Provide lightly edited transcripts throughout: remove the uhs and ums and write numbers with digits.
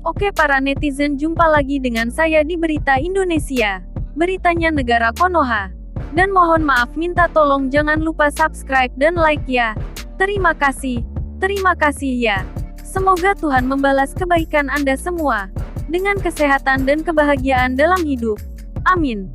Oke para netizen, jumpa lagi dengan saya di Berita Indonesia. Beritanya negara Konoha. Dan mohon maaf minta tolong jangan lupa subscribe dan like ya. Terima kasih. Terima kasih ya. Semoga Tuhan membalas kebaikan Anda semua. Dengan kesehatan dan kebahagiaan dalam hidup. Amin.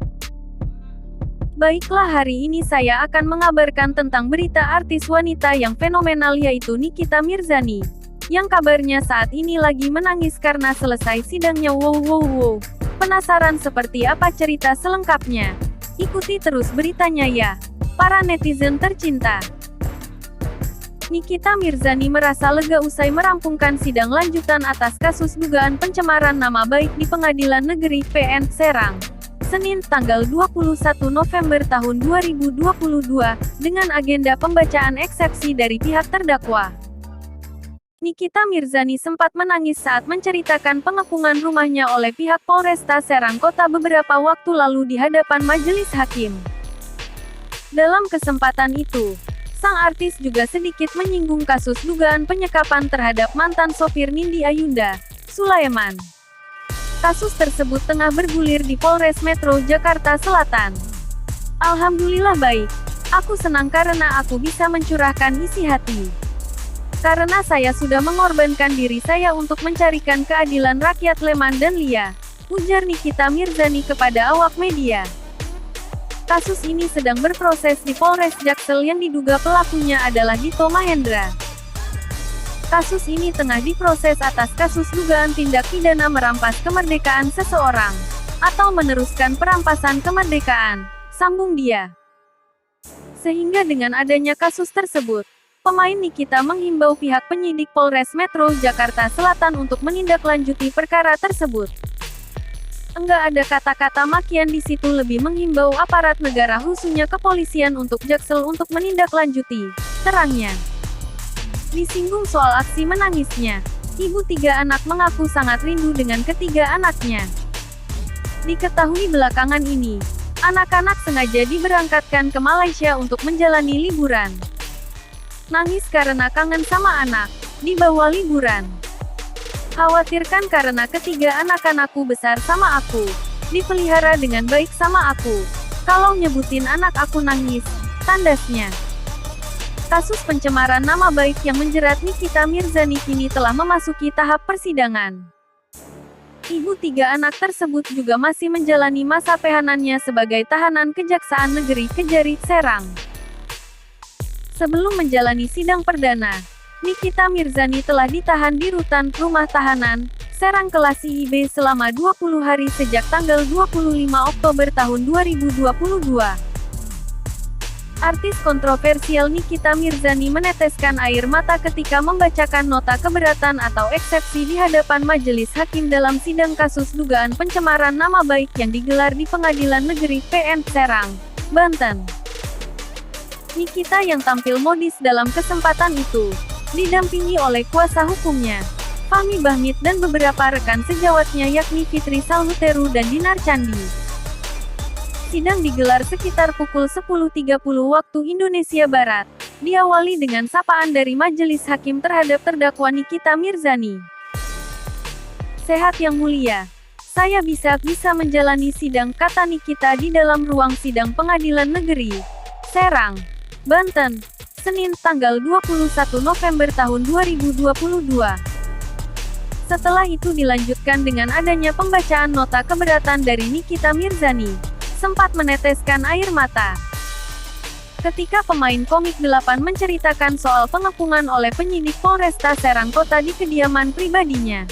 Baiklah, hari ini saya akan mengabarkan tentang berita artis wanita yang fenomenal yaitu Nikita Mirzani. Yang kabarnya saat ini lagi menangis karena selesai sidangnya. Wow. Penasaran seperti apa cerita selengkapnya? Ikuti terus beritanya ya, para netizen tercinta. Nikita Mirzani merasa lega usai merampungkan sidang lanjutan atas kasus dugaan pencemaran nama baik di Pengadilan Negeri PN Serang. Senin, tanggal 21 November tahun 2022, dengan agenda pembacaan eksepsi dari pihak terdakwa. Nikita Mirzani sempat menangis saat menceritakan pengepungan rumahnya oleh pihak Polresta Serang Kota beberapa waktu lalu di hadapan majelis hakim. Dalam kesempatan itu, sang artis juga sedikit menyinggung kasus dugaan penyekapan terhadap mantan sopir Nindi Ayunda, Sulaiman. Kasus tersebut tengah bergulir di Polres Metro Jakarta Selatan. Alhamdulillah baik. Aku senang karena aku bisa mencurahkan isi hati. Karena saya sudah mengorbankan diri saya untuk mencarikan keadilan rakyat Leman dan Lia, ujar Nikita Mirzani kepada awak media. Kasus ini sedang berproses di Polres Jaksel yang diduga pelakunya adalah Dito Mahendra. Kasus ini tengah diproses atas kasus dugaan tindak pidana merampas kemerdekaan seseorang, atau meneruskan perampasan kemerdekaan, sambung dia. Sehingga dengan adanya kasus tersebut, pemain Nikita menghimbau pihak penyidik Polres Metro Jakarta Selatan untuk menindaklanjuti perkara tersebut. Enggak ada kata-kata makian di situ, lebih menghimbau aparat negara khususnya kepolisian untuk Jaksel untuk menindaklanjuti, terangnya. Disinggung soal aksi menangisnya, ibu 3 anak mengaku sangat rindu dengan ketiga anaknya. Diketahui belakangan ini, anak-anak sengaja diberangkatkan ke Malaysia untuk menjalani liburan. Nangis karena kangen sama anak, dibawa liburan. Khawatirkan karena ketiga anak-anakku besar sama aku, dipelihara dengan baik sama aku. Kalau nyebutin anak aku nangis, tandasnya. Kasus pencemaran nama baik yang menjerat Nikita Mirzani kini telah memasuki tahap persidangan. Ibu 3 anak tersebut juga masih menjalani masa tahanannya sebagai tahanan Kejaksaan Negeri Kejari, Serang. Sebelum menjalani sidang perdana, Nikita Mirzani telah ditahan di rutan rumah tahanan Serang kelas IIB selama 20 hari sejak tanggal 25 Oktober tahun 2022. Artis kontroversial Nikita Mirzani meneteskan air mata ketika membacakan nota keberatan atau eksepsi di hadapan majelis hakim dalam sidang kasus dugaan pencemaran nama baik yang digelar di Pengadilan Negeri PN Serang, Banten. Nikita yang tampil modis dalam kesempatan itu, didampingi oleh kuasa hukumnya, Fahmi Bahmit dan beberapa rekan sejawatnya yakni Fitri Salhuteru dan Dinar Candi. Sidang digelar sekitar pukul 10.30 waktu Indonesia Barat, diawali dengan sapaan dari majelis hakim terhadap terdakwa Nikita Mirzani. Sehat yang mulia, saya bisa menjalani sidang, kata Nikita di dalam ruang sidang Pengadilan Negeri Serang, Banten, Senin tanggal 21 November tahun 2022. Setelah itu dilanjutkan dengan adanya pembacaan nota keberatan dari Nikita Mirzani, sempat meneteskan air mata. Ketika pemain komik 8 menceritakan soal pengepungan oleh penyidik Polresta Serang Kota di kediaman pribadinya.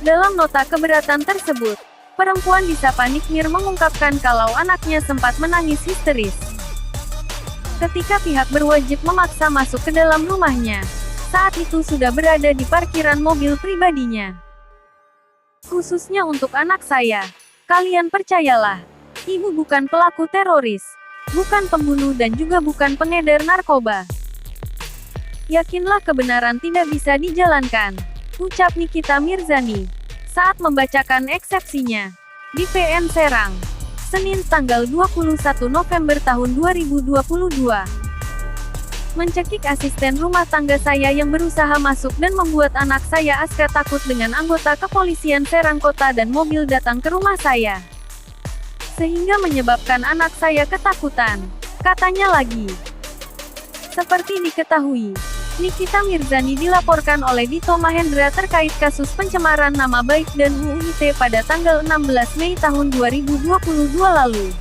Dalam nota keberatan tersebut, perempuan disapa Nikmir mengungkapkan kalau anaknya sempat menangis histeris ketika pihak berwajib memaksa masuk ke dalam rumahnya. Saat itu sudah berada di parkiran mobil pribadinya. Khususnya untuk anak saya. Kalian percayalah, ibu bukan pelaku teroris, bukan pembunuh dan juga bukan pengedar narkoba. Yakinlah kebenaran tidak bisa dijalankan, ucap Nikita Mirzani saat membacakan eksepsinya di PN Serang, Senin tanggal 21 November tahun 2022. Mencekik asisten rumah tangga saya yang berusaha masuk dan membuat anak saya Aska takut dengan anggota kepolisian Serang Kota dan mobil datang ke rumah saya. Sehingga menyebabkan anak saya ketakutan. Katanya lagi. Seperti diketahui, Nikita Mirzani dilaporkan oleh Dito Mahendra terkait kasus pencemaran nama baik dan UU ITE pada tanggal 16 Mei tahun 2022 lalu.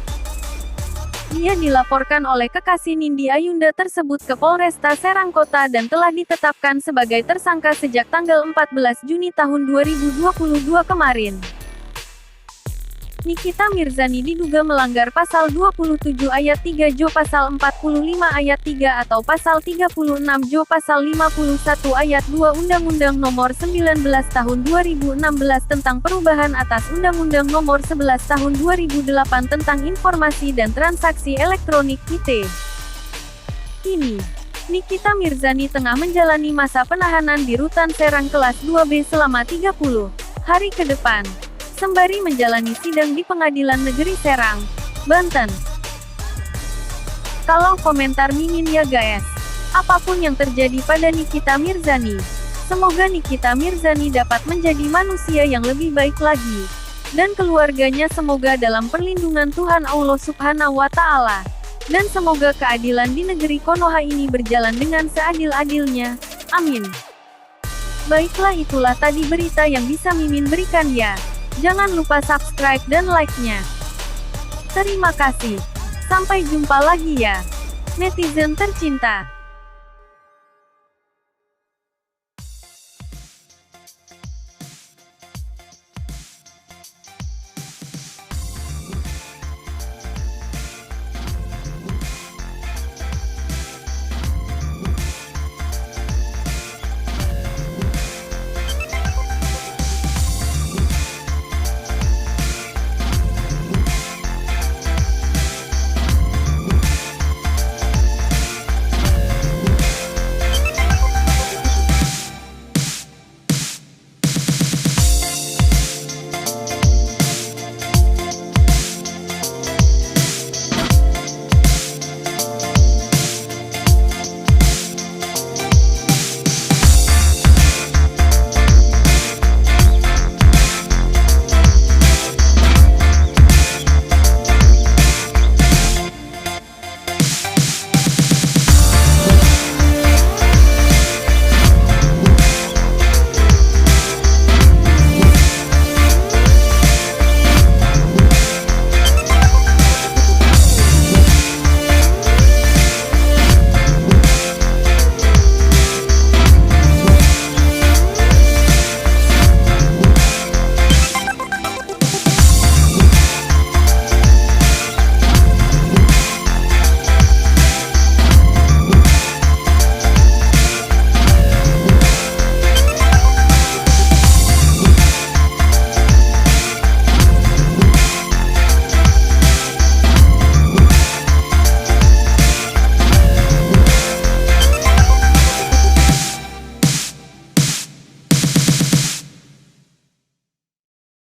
Ia dilaporkan oleh kekasih Nindi Ayunda tersebut ke Polresta Serang Kota dan telah ditetapkan sebagai tersangka sejak tanggal 14 Juni tahun 2022 kemarin. Nikita Mirzani diduga melanggar Pasal 27 Ayat 3 Jo Pasal 45 Ayat 3 atau Pasal 36 Jo Pasal 51 Ayat 2 Undang-Undang Nomor 19 Tahun 2016 tentang perubahan atas Undang-Undang Nomor 11 Tahun 2008 tentang Informasi dan Transaksi Elektronik (ITE). Kini, Nikita Mirzani tengah menjalani masa penahanan di Rutan Serang kelas 2B selama 30 hari ke depan, sembari menjalani sidang di Pengadilan Negeri Serang, Banten. Kalau komentar Mimin ya guys, apapun yang terjadi pada Nikita Mirzani, semoga Nikita Mirzani dapat menjadi manusia yang lebih baik lagi, dan keluarganya semoga dalam perlindungan Tuhan Allah Subhanahu wa Ta'ala, dan semoga keadilan di negeri Konoha ini berjalan dengan seadil-adilnya. Amin. Baiklah, itulah tadi berita yang bisa Mimin berikan ya. Jangan lupa subscribe dan like-nya. Terima kasih. Sampai jumpa lagi ya, netizen tercinta.